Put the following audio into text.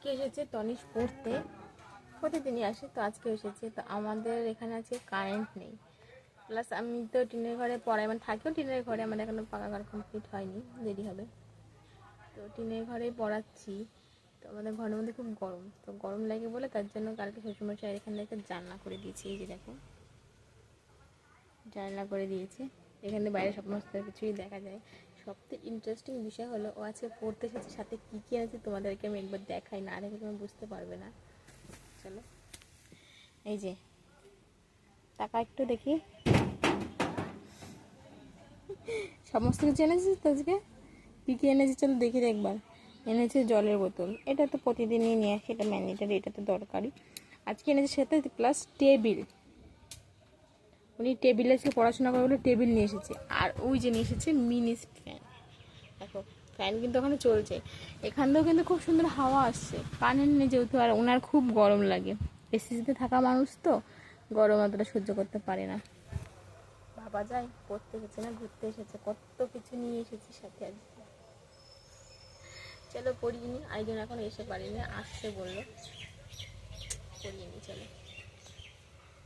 আজকে এসেছে তনিশ পড়তে, প্রতিদিনই আসে, তো আজকে এসেছে। তো আমাদের এখানে আজকে কারেন্ট নেই, প্লাস আমি তো টিনের ঘরে পড়াই, মানে থাকিও টিনের ঘরে, আমাদের এখনো পাকা ঘর কমপ্লিট হয়নি, দেরি হবে। তো টিনের ঘরেই পড়াচ্ছি। তো আমাদের ঘরের মধ্যে খুব গরম, তো গরম লাগে বলে তার জন্য কালকে শ্বশুরমশাই এখানে একটা জানলা করে দিয়েছে। এই যে দেখো, জানলা করে দিয়েছে, এখানে বাইরে সমস্ত কিছুই দেখা যায়। সবথেকে ইন্টারেস্টিং বিষয় হলো, ও আজকে পড়তে এসেছে, সাথে কী কী আছে তোমাদেরকে আমি একবার দেখাই, না দেখে তুমি বুঝতে পারবে না। চলো, এই যে টাকা একটু দেখি, সমস্ত কিছু এনেছিস তো আজকে, কী কী এনেছিস চলো দেখি একবার। এনেছে জলের বোতল, এটা তো প্রতিদিনই নিয়ে আসি, এটা ম্যান্ডেটারি, এটা তো দরকারি। আজকে এনেছে সাথে প্লাস টেবিল, উনি টেবিলে আজকে পড়াশোনা করে বলে টেবিল নিয়ে এসেছে। আর ওই যে নিয়ে এসেছে মিনি ফ্যান, দেখো ফ্যান কিন্তু ওখানে চলছে, এখান থেকেও কিন্তু খুব সুন্দর হাওয়া আসছে। কারেন্ট নেই যেহেতু, আর ওনার খুব গরম লাগে, এসিতে থাকা মানুষ তো গরম অতটা সহ্য করতে পারে না। ভাবা যায়, পড়তে এসেছে না ঘুরতে এসেছে, কত কিছু নিয়ে এসেছে সাথে আজকে। চলো পড়িয়ে নি, আরেকজন এখন এসে পারিনি, আসছে বললো, পড়িয়ে নি চলো।